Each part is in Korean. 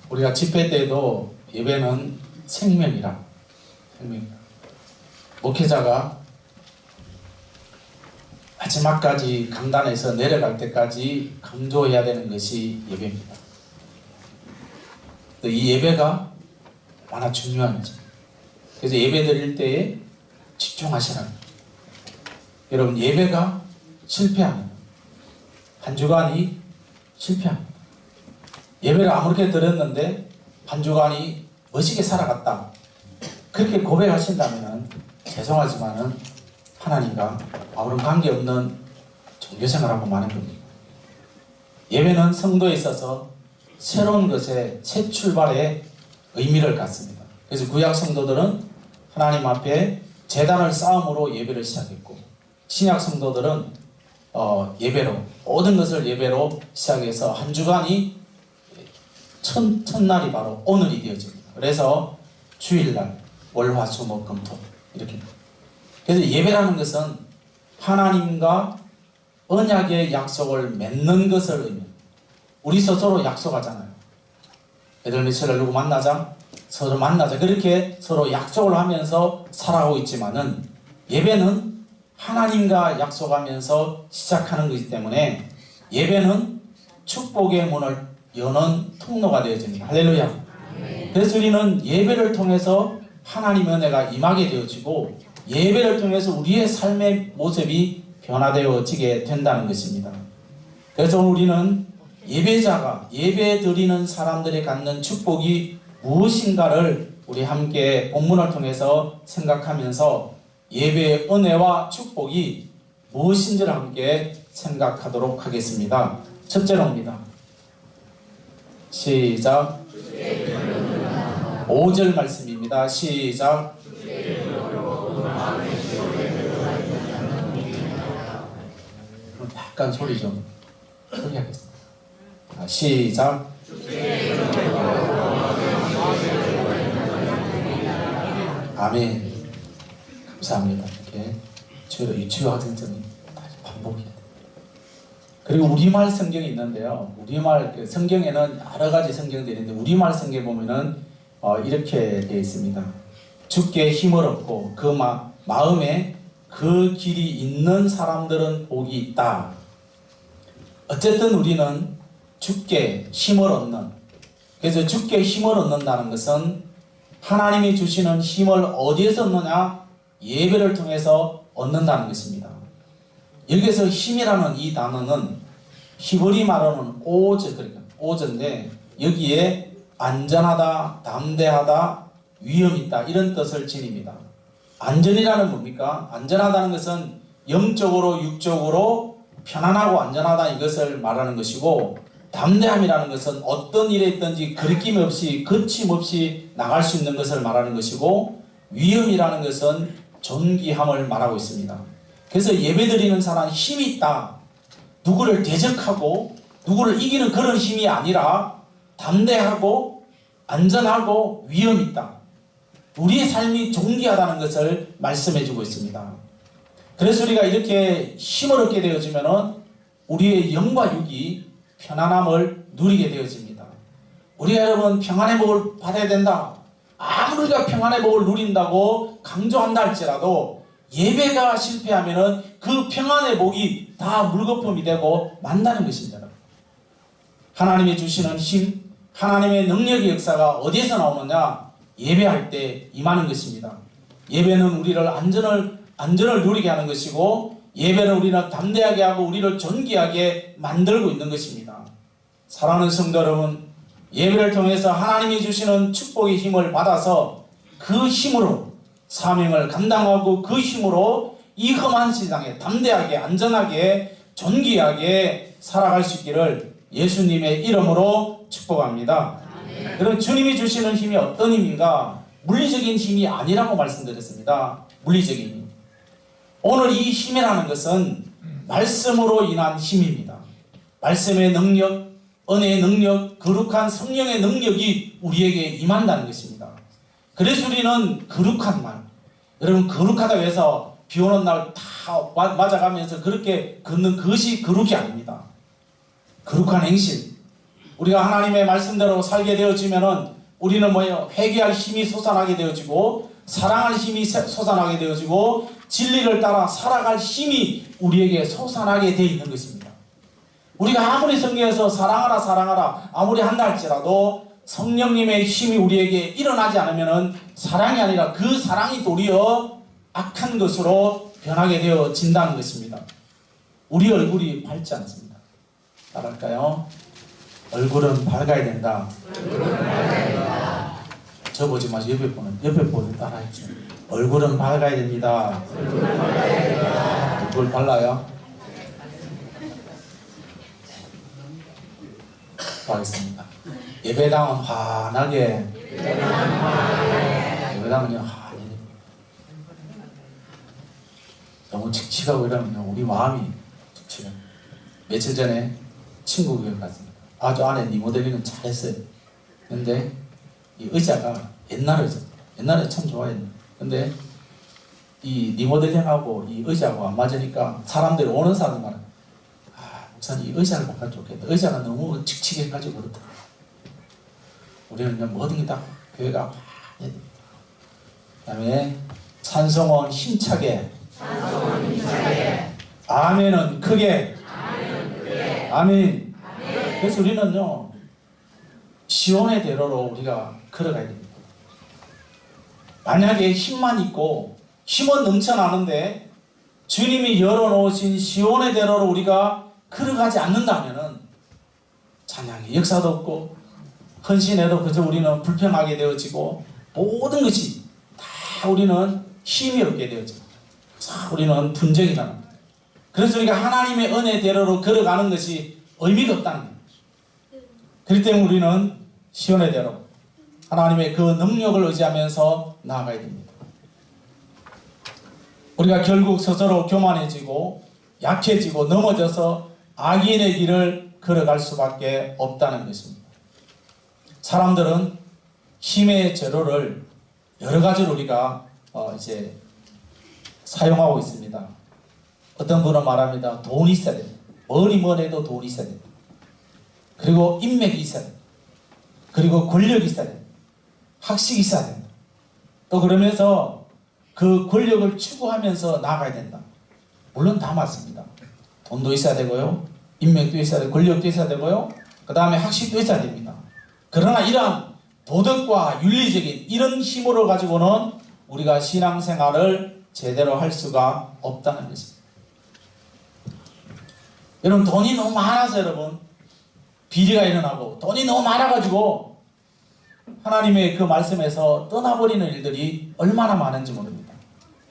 우리가 집회 때도 예배는 생명이라. 목회자가 마지막까지 강단에서 내려갈 때까지 강조해야 되는 것이 예배입니다. 이 예배가 얼마나 중요한지. 그래서 예배 드릴 때에 집중하시라는 거예요. 여러분, 예배가 실패하면 한 주간이 실패합니다. 예배를 아무렇게 드렸는데 한 주간이 멋지게 살아갔다, 그렇게 고백하신다면 죄송하지만은 하나님과 아무런 관계없는 종교생활하고 많은 겁니다. 예배는 성도에 있어서 새로운 것의 새 출발의 의미를 갖습니다. 그래서 구약 성도들은 하나님 앞에 제단을 쌓음으로 예배를 시작했고, 신약 성도들은 예배로, 모든 것을 예배로 시작해서 한 주간이 첫날이 바로 오늘이 되어집니다. 그래서 주일날, 월, 화, 수, 목, 금, 토 이렇게. 그래서 예배라는 것은 하나님과 언약의 약속을 맺는 것을 의미합니다. 우리 스스로 약속하잖아요. 애들 며칠을 누구 만나자, 서로 만나자, 그렇게 서로 약속을 하면서 살아가고 있지만은 예배는 하나님과 약속하면서 시작하는 것이기 때문에 예배는 축복의 문을 여는 통로가 되어집니다. 할렐루야. 그래서 우리는 예배를 통해서 하나님의 은혜가 임하게 되어지고, 예배를 통해서 우리의 삶의 모습이 변화되어지게 된다는 것입니다. 그래서 우리는 예배자가, 예배 드리는 사람들이 갖는 축복이 무엇인가를 우리 함께 본문을 통해서 생각하면서 예배의 은혜와 축복이 무엇인지를 함께 생각하도록 하겠습니다. 첫째로입니다. 시작. 5절 말씀입니다. 시작. 약간 소리 좀 크게 하겠습니다. 시작. 아멘. 감사합니다. 이렇게 유치원 학생증이 다시 반복해야 돼요. 그리고 우리말 성경이 있는데요. 우리말 성경에는 여러 가지 성경들이 있는데, 우리말 성경에 보면은 이렇게 되어 있습니다. 주께 힘을 얻고 그 마음에 그 길이 있는 사람들은 복이 있다. 어쨌든 우리는 주께 힘을 얻는, 그래서 주께 힘을 얻는다는 것은 하나님이 주시는 힘을 어디에서 얻느냐? 예배를 통해서 얻는다는 것입니다. 여기서 힘이라는 이 단어는 히브리 말로는 오즈인데, 여기에 안전하다, 담대하다, 위험 있다, 이런 뜻을 지닙니다. 안전이라는 뭡니까? 안전하다는 것은 영적으로, 육적으로 편안하고 안전하다, 이것을 말하는 것이고, 담대함이라는 것은 어떤 일에 있든지 거리낌 없이, 거침없이 나갈 수 있는 것을 말하는 것이고, 위험이라는 것은 존귀함을 말하고 있습니다. 그래서 예배드리는 사람은 힘이 있다, 누구를 대적하고 누구를 이기는 그런 힘이 아니라 담대하고 안전하고 위험 있다, 우리의 삶이 존귀하다는 것을 말씀해주고 있습니다. 그래서 우리가 이렇게 힘을 얻게 되어지면 우리의 영과 육이 편안함을 누리게 되어집니다. 우리가 여러분 평안의 복을 받아야 된다, 아무리 우리가 평안의 복을 누린다고 강조한다 할지라도 예배가 실패하면 그 평안의 복이 다 물거품이 되고 만나는 것입니다. 하나님이 주시는 힘, 하나님의 능력의 역사가 어디에서 나오느냐? 예배할 때 임하는 것입니다. 예배는 우리를 안전을 누리게 하는 것이고, 예배는 우리를 담대하게 하고 우리를 존귀하게 만들고 있는 것입니다. 사랑하는 성도 여러분, 예배를 통해서 하나님이 주시는 축복의 힘을 받아서 그 힘으로 사명을 감당하고, 그 힘으로 이 험한 세상에 담대하게, 안전하게, 존귀하게 살아갈 수 있기를 예수님의 이름으로 축복합니다. 그럼 주님이 주시는 힘이 어떤 힘인가? 물리적인 힘이 아니라고 말씀드렸습니다. 물리적인 힘. 오늘 이 힘이라는 것은 말씀으로 인한 힘입니다. 말씀의 능력, 은혜의 능력, 거룩한 성령의 능력이 우리에게 임한다는 것입니다. 그래서 우리는 거룩한 말, 여러분 거룩하다고 해서 비 오는 날 다 맞아가면서 그렇게 걷는 것이 거룩이 아닙니다. 거룩한 행실, 우리가 하나님의 말씀대로 살게 되어지면은 우리는 뭐예요? 회개할 힘이 솟아나게 되어지고 사랑할 힘이 솟아나게 되어지고 진리를 따라 살아갈 힘이 우리에게 솟아나게 되어 있는 것입니다. 우리가 아무리 성경에서 사랑하라 사랑하라 아무리 한다 할지라도 성령님의 힘이 우리에게 일어나지 않으면은 사랑이 아니라 그 사랑이 도리어 악한 것으로 변하게 되어진다는 것입니다. 우리 얼굴이 밝지 않습니다. 따라할까요? 얼굴은 밝아야 된다. 저 보지 마시고 옆에 보는 따라하십시오. 얼굴은 밝아야 됩니다. 얼굴 발라요? 하겠습니다. 예배당은 환하게. 예배당은요 환히. 너무 칙칙하고 이러면 우리 마음이 칙칙해. 며칠 전에 친구 교회 갔습니다. 아주 안에 리모델링은 잘했어요. 근데 이 의자가 옛날 의자. 옛날에 참 좋아했는데. 근데 이 리모델링하고 이 의자하고 안 맞으니까 사람들이 오는 사람들만 목사님 이 의자를 바꿔 좋겠다. 의자가 너무 칙칙해가지고 그렇다. 우리는 그냥 모든 게 다 교회가 그 다음에 찬송은 힘차게. 아멘은 크게. 아멘. 그래서 우리는요 시온의 대로로 우리가 걸어가야 됩니다. 만약에 힘만 있고 힘은 넘쳐나는데 주님이 열어놓으신 시온의 대로로 우리가 걸어가지 않는다면은 찬양의 역사도 없고 헌신해도 그저 우리는 불평하게 되어지고 모든 것이 다 우리는 힘이 없게 되어지고 우리는 분쟁이 나는 거예요. 그래서 우리가 하나님의 은혜대로로 걸어가는 것이 의미가 없다는 거예요. 그렇기 때문에 우리는 시온의 대로 하나님의 그 능력을 의지하면서 나아가야 됩니다. 우리가 결국 스스로 교만해지고 약해지고 넘어져서 악인의 길을 걸어갈 수밖에 없다는 것입니다. 사람들은 힘의 재료를 여러 가지로 우리가 이제 사용하고 있습니다. 어떤 분은 말합니다. 돈이 있어야 됩니다. 뭐니 해도 돈이 있어야 됩니다. 그리고 인맥이 있어야 됩니다. 그리고 권력이 있어야 됩니다. 학식이 있어야 됩니다. 또 그러면서 그 권력을 추구하면서 나아가야 된다. 물론 다 맞습니다. 돈도 있어야 되고요. 인맥도 있어야 되고 권력도 있어야 되고요. 그 다음에 학식도 있어야 됩니다. 그러나 이러한 도덕과 윤리적인 이런 힘으로 가지고는 우리가 신앙생활을 제대로 할 수가 없다는 것입니다. 여러분 돈이 너무 많아서 여러분 비리가 일어나고 돈이 너무 많아가지고 하나님의 그 말씀에서 떠나버리는 일들이 얼마나 많은지 모릅니다.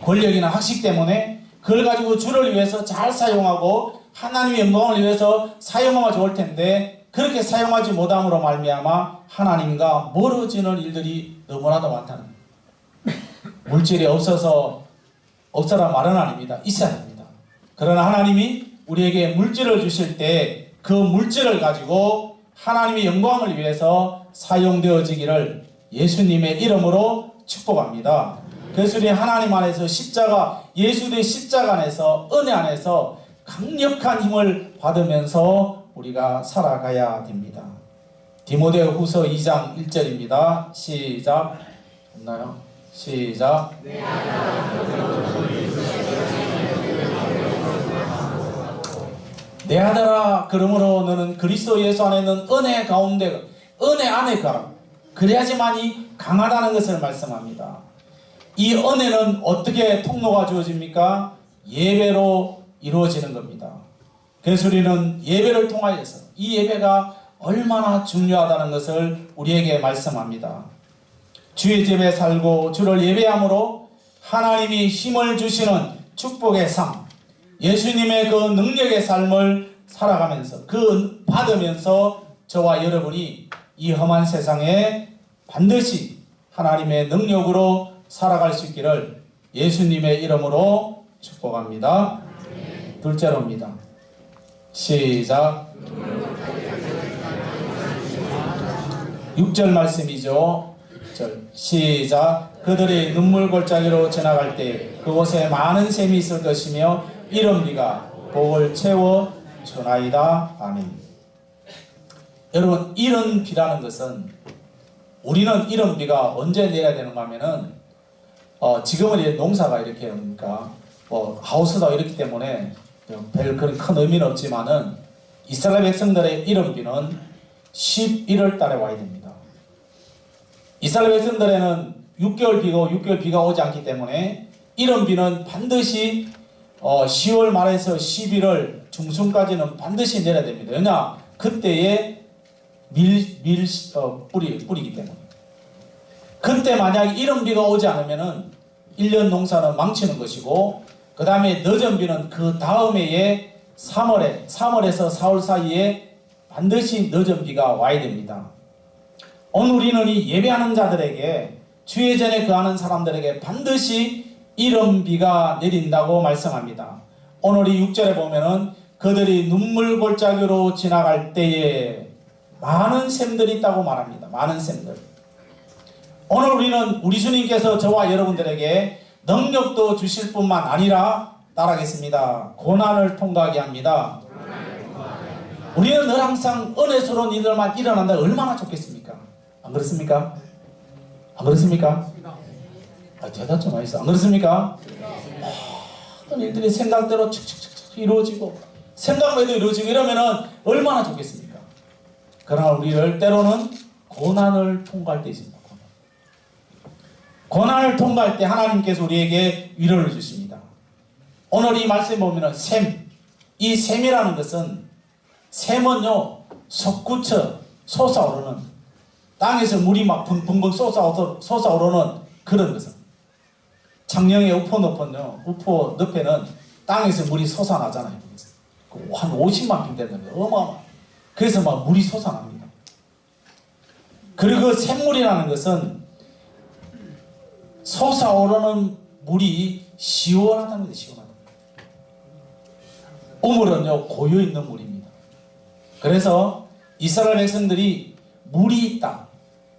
권력이나 학식 때문에 그걸 가지고 주를 위해서 잘 사용하고 하나님의 영광을 위해서 사용하면 좋을 텐데 그렇게 사용하지 못함으로 말미암아 하나님과 멀어지는 일들이 너무나도 많다는 거예요. 물질이 없어라 말은 아닙니다. 있어야 됩니다. 그러나 하나님이 우리에게 물질을 주실 때 그 물질을 가지고 하나님의 영광을 위해서 사용되어지기를 예수님의 이름으로 축복합니다. 그래서 우리 하나님 안에서 십자가, 예수의 십자가 안에서 은혜 안에서 강력한 힘을 받으면서 우리가 살아가야 됩니다. 디모데 후서 2장 1절입니다. 시작. 없나요? 시작. 내 아들아 그러므로 너는 그리스도 예수 안에 있는 은혜 가운데 은혜 안에 가라. 그래야지만이 강하다는 것을 말씀합니다. 이 은혜는 어떻게 통로가 주어집니까? 예배로 이루어지는 겁니다. 그래서 우리는 예배를 통하여서 이 예배가 얼마나 중요하다는 것을 우리에게 말씀합니다. 주의 집에 살고 주를 예배함으로 하나님이 힘을 주시는 축복의 삶, 예수님의 그 능력의 삶을 살아가면서 그 받으면서 저와 여러분이 이 험한 세상에 반드시 하나님의 능력으로 살아갈 수 있기를 예수님의 이름으로 축복합니다. 둘째로입니다. 시작. 6절 말씀이죠. 6절 시작. 그들이 눈물 골짜기로 지나갈 때 그곳에 많은 샘이 있을 것이며 이런 비가 복을 채워 주나이다. 아멘. 여러분, 이런 비라는 것은, 우리는 이런 비가 언제 내려야 되는가 하면은 지금은 이제 농사가 이렇게 뭡니까 하우스다 이렇기 때문에 별 그런 큰 의미는 없지만은 이스라엘 백성들의 이런 비는 11월 달에 와야 됩니다. 이스라엘 백성들에는 6개월 비고 6개월 비가 오지 않기 때문에 이런 비는 반드시 10월 말에서 11월 중순까지는 반드시 내려야 됩니다. 왜냐? 그때에 뿌리기 때문에. 그때 만약에 이런 비가 오지 않으면은 1년 농사는 망치는 것이고, 그 다음에 늦은 비는 그 다음 해에 3월에서 4월 사이에 반드시 늦은 비가 와야 됩니다. 오늘 우리는 이 예배하는 자들에게, 주의 전에 거하는 사람들에게 반드시 이런 비가 내린다고 말씀합니다. 오늘 이 6절에 보면은 그들이 눈물 골짜기로 지나갈 때에 많은 샘들이 있다고 말합니다. 많은 샘들. 오늘 우리는 우리 주님께서 저와 여러분들에게 능력도 주실 뿐만 아니라 따라하겠습니다. 고난을 통과하게 합니다. 우리는 늘 항상 은혜스러운 일들만 일어난다 얼마나 좋겠습니까? 안 그렇습니까? 안 그렇습니까? 대답 좀 하겠어. 안 그렇습니까? 어떤 일들이 생각대로 척척척 이루어지고 생각만 해도 이루어지고 이러면은 얼마나 좋겠습니까? 그러나 우리를 때로는 고난을 통과할 때 있습니다. 고난을 통과할 때 하나님께서 우리에게 위로를 주십니다. 오늘 이 말씀에 보면은 샘, 이 샘이라는 것은, 샘은요 솟구쳐 솟아오르는, 땅에서 물이 막 붕붕붕 솟아오르는 그런 것은, 창녕의 우포 늪에는 땅에서 물이 솟아나잖아요. 한 50만 평 된다면 어마어마. 그래서 막 물이 솟아납니다. 그리고 그 샘물이라는 것은 솟아오르는 물이 시원하다는 거예요. 시원하다. 우물은요 고여있는 물입니다. 그래서 이스라엘 백성들이 물이 있다,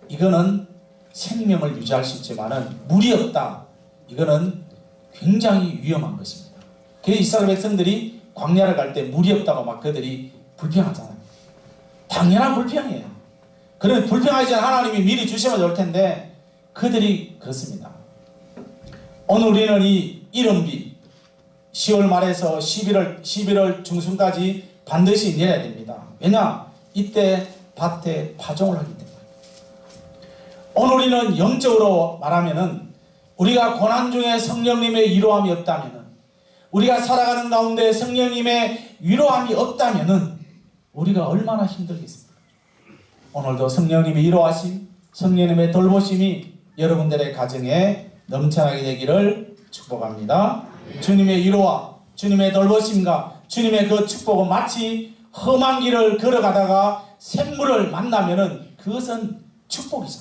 이거는 생명을 유지할 수 있지만은 물이 없다, 이거는 굉장히 위험한 것입니다. 그래서 이스라엘 백성들이 광야를 갈 때 물이 없다고 막 그들이 불평하잖아요. 당연한 불평이에요. 그런 불평하지 않은 하나님이 미리 주시면 좋을 텐데 그들이 그렇습니다. 오늘 우리는 이 이른비 10월 말에서 11월 중순까지 반드시 내려야 됩니다. 왜냐? 이때 밭에 파종을 하기 때문에. 오늘 우리는 영적으로 말하면은 우리가 고난 중에 성령님의 위로함이 없다면은, 우리가 살아가는 가운데 성령님의 위로함이 없다면은 우리가 얼마나 힘들겠습니까? 오늘도 성령님의 위로하심, 성령님의 돌보심이 여러분들의 가정에 넘쳐나게 되기를 축복합니다. 주님의 위로와 주님의 돌보심과 주님의 그 축복은 마치 험한 길을 걸어가다가 샘물을 만나면은 그것은 축복이죠.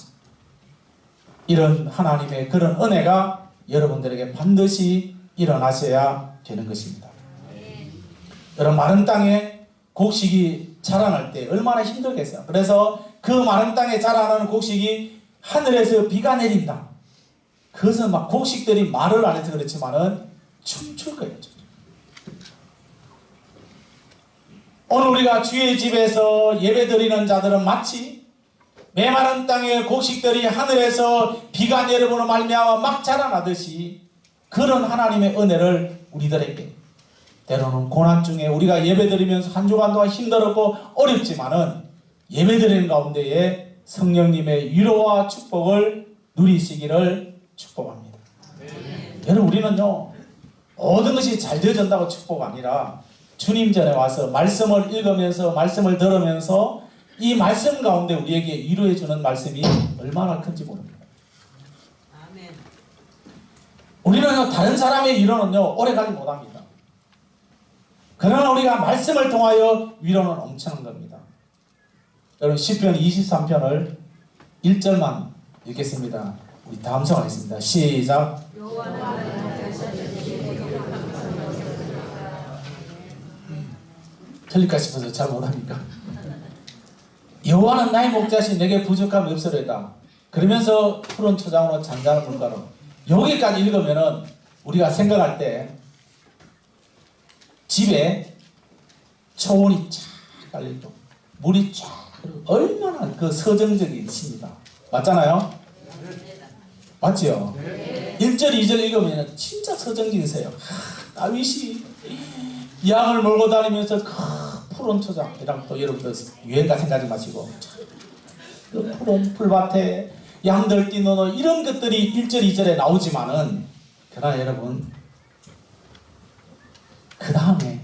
이런 하나님의 그런 은혜가 여러분들에게 반드시 일어나셔야 되는 것입니다. 여러분, 마른 땅에 곡식이 자라날 때 얼마나 힘들겠어요. 그래서 그 마른 땅에 자라나는 곡식이 하늘에서 비가 내린다. 그것은 막 곡식들이 말을 안 해서 그렇지만은 춤출 거예요. 오늘 우리가 주의 집에서 예배드리는 자들은 마치 메마른 땅에 곡식들이 하늘에서 비가 내려보는 말미암아 막 자라나듯이 그런 하나님의 은혜를 우리들에게, 때로는 고난 중에 우리가 예배드리면서 한 주간 동안 힘들었고 어렵지만은 예배드리는 가운데에 성령님의 위로와 축복을 누리시기를 축복합니다. 여러분, 우리는요 모든 것이 잘 되어진다고 축복 아니라 주님 전에 와서 말씀을 읽으면서 말씀을 들으면서 이 말씀 가운데 우리에게 위로해 주는 말씀이 얼마나 큰지 모릅니다. 아멘. 우리는 다른 사람의 위로는요 오래가지 못합니다. 그러나 우리가 말씀을 통하여 위로는 엄청난 겁니다. 여러분, 시편 23편을 1절만 읽겠습니다. 우리 다음 성하겠습니다. 시작. 틀릴까 싶어서 잘 못합니까? 여호와는 나의 목자시 내게 부족함이 없으리다. 그러면서 푸른 초장으로 잔잔한 물가로, 여기까지 읽으면은 우리가 생각할 때 집에 초원이 쫙 깔려있고 물이 쫙 얼마나 그 서정적이십니다. 맞잖아요? 맞지요? 1절 2절 읽으면 진짜 서정진세요. 다윗이 양을 몰고 다니면서 푸른 초장이랑 또 여러분들 유행가 생각하지 마시고 그 푸른 풀밭에 양들 뛰노는 이런 것들이 1절 2절에 나오지만은 그러나 여러분 그 다음에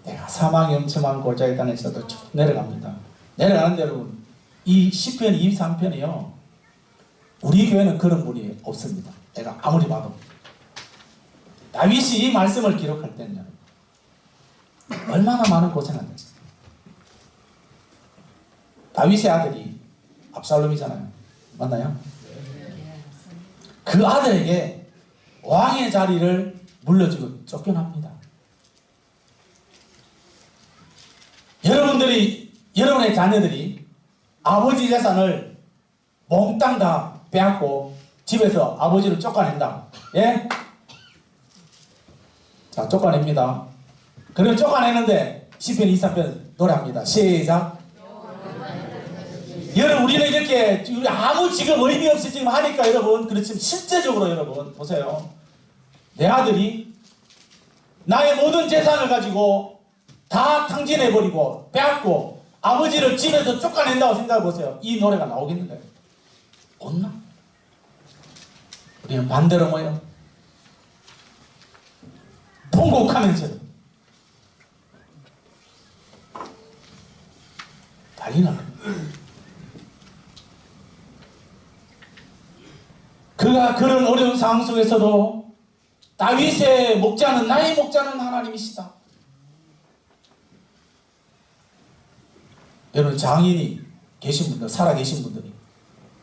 내가 사망이 엄청한 골짜기 땅에서도 쭉 내려갑니다. 내려가는데 여러분 이 시편 23편이요 우리 교회는 그런 분이 없습니다. 내가 아무리 봐도 다윗이 이 말씀을 기록할 때는요 얼마나 많은 고생을 했어요. 다윗의 아들이 압살롬이잖아요. 맞나요? 그 아들에게 왕의 자리를 물려주고 쫓겨납니다. 여러분의 자녀들이 아버지 재산을 몽땅 다 빼앗고 집에서 아버지를 쫓아낸다. 예? 자, 쫓아냅니다. 그럼 쫓아내는데 시편 23편 노래합니다. 시작. 여러분 우리는 이렇게 아무 지금 의미 없이 지금 하니까 여러분 그렇지만 실제적으로 여러분 보세요. 내 아들이 나의 모든 재산을 가지고 다 탕진해버리고 빼앗고 아버지를 집에서 쫓아낸다고 생각해보세요. 이 노래가 나오겠는가요? 없나? 우리는 반대로 뭐예요? 통곡하면서 난리나. 그가 그런 어려운 상황 속에서도 다윗의 목자는 나의 목자는 하나님이시다. 여러분 장인이 계신 분들 살아계신 분들이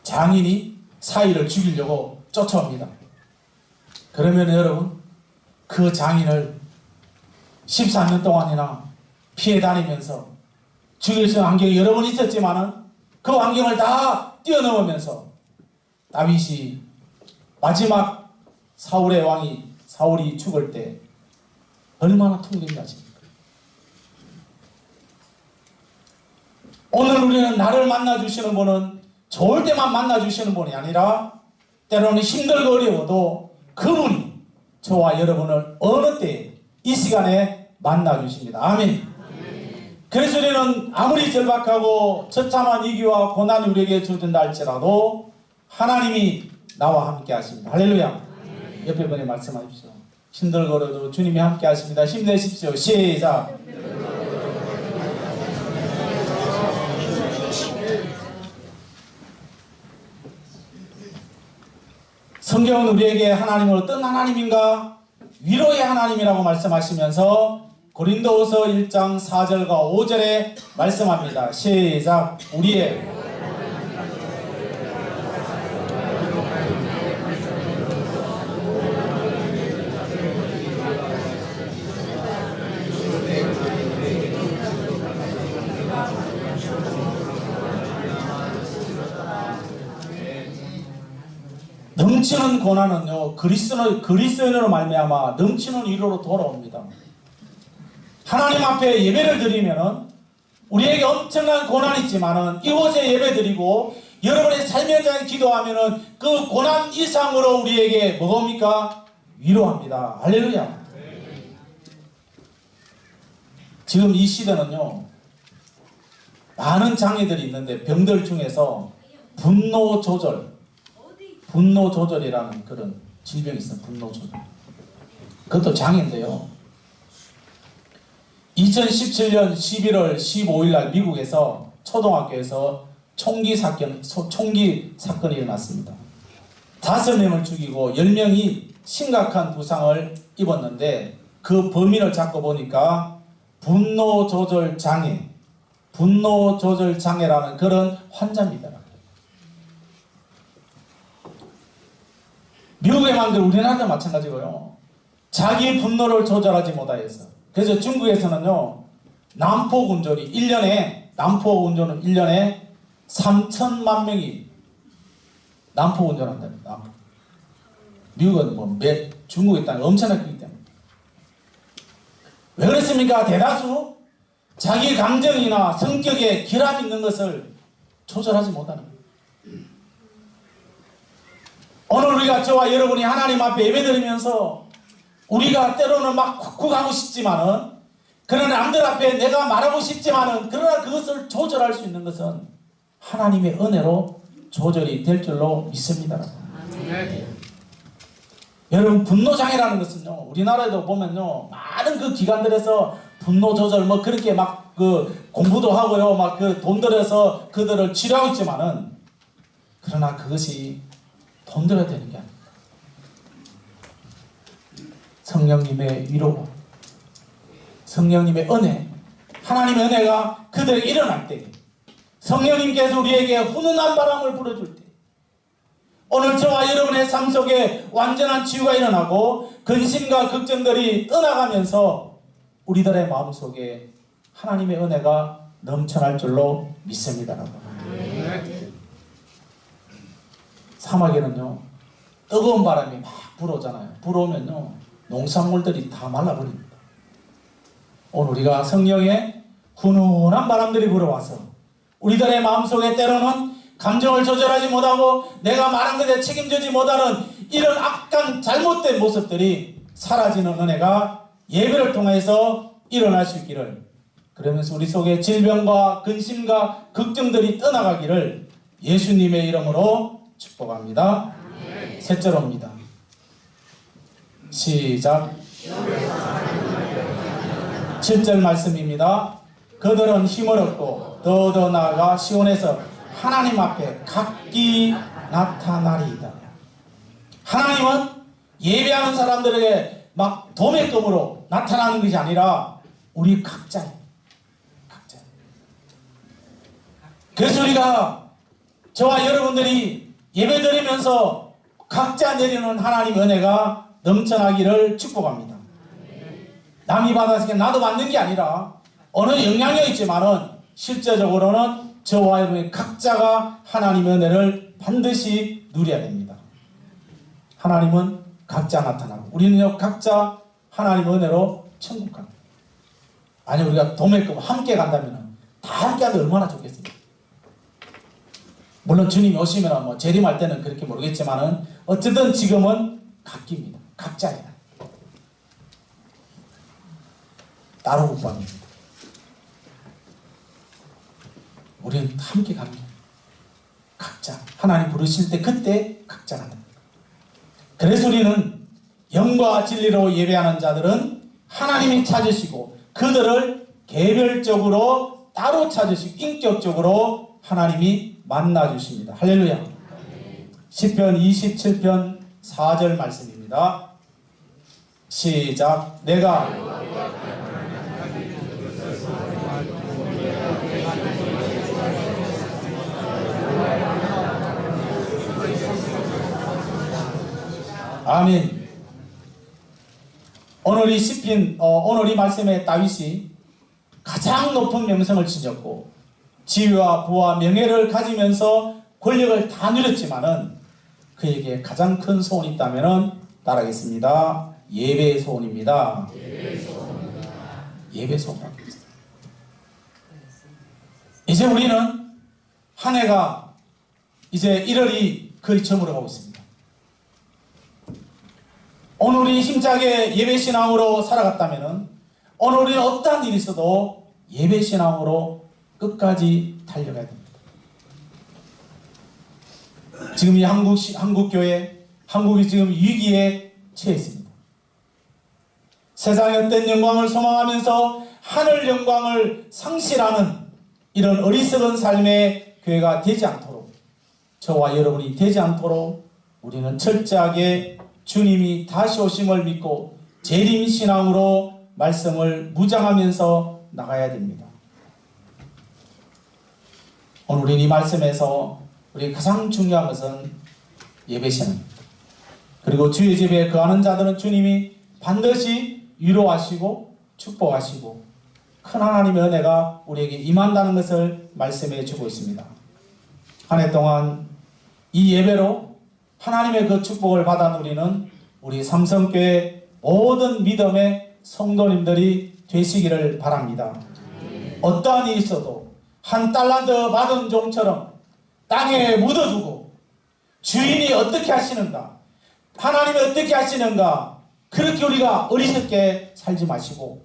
장인이 사위를 죽이려고 쫓아옵니다. 그러면 여러분 그 장인을 14년 동안이나 피해 다니면서 죽일 수 있는 환경이 여러 번 있었지만은 그 환경을 다 뛰어넘으면서 다윗이 마지막 사울의 왕이 사울이 죽을 때 얼마나 통곡인지 아십니까? 오늘 우리는 나를 만나주시는 분은 좋을 때만 만나주시는 분이 아니라 때로는 힘들고 어려워도 그분이 저와 여러분을 어느 때 이 시간에 만나주십니다. 아멘. 그래서 우리는 아무리 절박하고 처참한 위기와 고난이 우리에게 주어진다 할지라도 하나님이 나와 함께 하십니다. 할렐루야. 옆에 분에 말씀하십시오. 힘들고 어려워도 주님이 함께 하십니다. 힘내십시오. 시작. 성경은 우리에게 하나님은 어떤 하나님인가? 위로의 하나님이라고 말씀하시면서 고린도후서 1장 4절과 5절에 말씀합니다. 시작. 우리의 넘치는 고난은요 그리스도인으로 말미암아 넘치는 위로로 돌아옵니다. 하나님 앞에 예배를 드리면은 우리에게 엄청난 고난이 있지만은 이곳에 예배 드리고 여러분의 삶의 현장에 기도하면은 그 고난 이상으로 우리에게 뭐입니까? 위로합니다. 할렐루야. 지금 이 시대는요 많은 장애들이 있는데 병들 중에서 분노 조절이라는 그런 질병이 있어요. 분노 조절. 그것도 장애인데요. 2017년 11월 15일 날 미국에서 초등학교에서 총기 사건이 일어났습니다. 5명을 죽이고 10명이 심각한 부상을 입었는데 그 범인을 잡고 보니까 분노 조절 장애라는 그런 환자입니다. 미국에만 그렇고 우리나라도 마찬가지고요. 자기 분노를 조절하지 못하여서. 그래서 중국에서는요. 난폭운전은 1년에 3천만 명이 난폭운전한답니다. 미국은 중국에 따라 엄청나게 크기 때문에. 왜 그랬습니까? 대다수 자기 감정이나 성격에 결함 있는 것을 조절하지 못하는 거예요. 오늘 우리가 저와 여러분이 하나님 앞에 예배드리면서 우리가 때로는 막 쿡쿡 하고 싶지만은, 그러나 남들 앞에 내가 말하고 싶지만은, 그러나 그것을 조절할 수 있는 것은 하나님의 은혜로 조절이 될 줄로 믿습니다. 여러분, 분노장애라는 것은요, 우리나라에도 보면요, 많은 그 기관들에서 분노 조절 뭐 그렇게 막 그 공부도 하고요, 막 그 돈 들여서 그들을 치료하고 있지만은, 그러나 그것이 돈 들어야 되는 게 아닙니다. 성령님의 위로가, 성령님의 은혜, 하나님의 은혜가 그들에게 일어날 때, 성령님께서 우리에게 훈훈한 바람을 불어줄 때, 오늘 저와 여러분의 삶 속에 완전한 치유가 일어나고 근심과 걱정들이 떠나가면서 우리들의 마음속에 하나님의 은혜가 넘쳐날 줄로 믿습니다. 사막에는요, 뜨거운 바람이 막 불어오잖아요. 불어오면요, 농산물들이 다 말라버립니다. 오늘 우리가 성령의 훈훈한 바람들이 불어와서 우리들의 마음속에 때로는 감정을 조절하지 못하고 내가 말한 것에 책임지지 못하는 이런 악한 잘못된 모습들이 사라지는 은혜가 예배를 통해서 일어날 수 있기를, 그러면서 우리 속에 질병과 근심과 걱정들이 떠나가기를 예수님의 이름으로 축복합니다. 셋째로입니다. 시작. 7절 말씀입니다. 그들은 힘을 얻고 더 나아가 시온에서 하나님 앞에 각기 나타나리이다. 하나님은 예배하는 사람들에게 막 도매금으로 나타나는 것이 아니라 우리 각자예요. 각자. 그래서 우리가, 저와 여러분들이 예배드리면서 각자 내리는 하나님의 은혜가 넘쳐나기를 축복합니다. 남이 받아서 나도 받는 게 아니라 어느 영향력이 있지만은 실제적으로는 저와 여러분의 각자가 하나님의 은혜를 반드시 누려야 됩니다. 하나님은 각자 나타나고 우리는요, 각자 하나님의 은혜로 천국 갑니다. 만약 우리가 도매금 함께 간다면 다 함께 하면 얼마나 좋겠습니까? 물론 주님이 오시면 뭐 재림할 때는 그렇게 모르겠지만은 어쨌든 지금은 각기입니다. 각자입니다. 따로 못 갑니다. 우리는 함께 가는 거예요. 각자 하나님 부르실 때 그때 각자 간다. 그래서 우리는 영과 진리로 예배하는 자들은 하나님이 찾으시고 그들을 개별적으로 따로 찾으시고 인격적으로 하나님이 만나주십니다. 할렐루야. 시편 27편 4절 말씀입니다. 시작. 내가 아멘. 오늘 이 시편, 오늘 이 말씀에 다윗이 가장 높은 명성을 지녔고 지위와 부와 명예를 가지면서 권력을 다 누렸지만은 그에게 가장 큰 소원이 있다면은 따라하겠습니다. 예배의 소원입니다. 예배 소원. 이제 우리는 한 해가 이제 1월이 거의 저물어가고 있습니다. 오늘 우리 힘차게 예배신앙으로 살아갔다면 오늘 우리는 어떠한 일이 있어도 예배신앙으로 끝까지 달려가야 됩니다. 지금 이 한국교회, 한국이 지금 위기에 처해 있습니다. 세상의 어떤 영광을 소망하면서 하늘 영광을 상실하는 이런 어리석은 삶의 교회가 되지 않도록, 저와 여러분이 되지 않도록 우리는 철저하게 주님이 다시 오심을 믿고 재림신앙으로 말씀을 무장하면서 나가야 됩니다. 오늘 우리 이 말씀에서 우리 가장 중요한 것은 예배신앙입니다. 그리고 주의 집에 거하는 자들은 주님이 반드시 위로하시고 축복하시고 큰 하나님의 은혜가 우리에게 임한다는 것을 말씀해 주고 있습니다. 한 해 동안 이 예배로 하나님의 그 축복을 받아 누리는 우리 삼성교회 모든 믿음의 성도님들이 되시기를 바랍니다. 어떠한 일이 있어도 한 달란트 받은 종처럼 땅에 묻어두고 주인이 어떻게 하시는가, 하나님이 어떻게 하시는가, 그렇게 우리가 어리석게 살지 마시고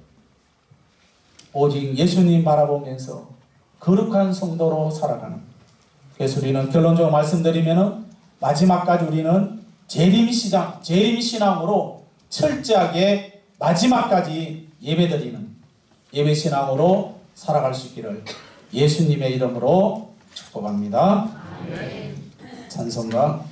오직 예수님 바라보면서 거룩한 성도로 살아가는, 그래서 우리는 결론적으로 말씀드리면은 마지막까지 우리는 재림신앙으로 철저하게 마지막까지 예배드리는 예배신앙으로 살아갈 수 있기를 예수님의 이름으로 축복합니다. 찬송가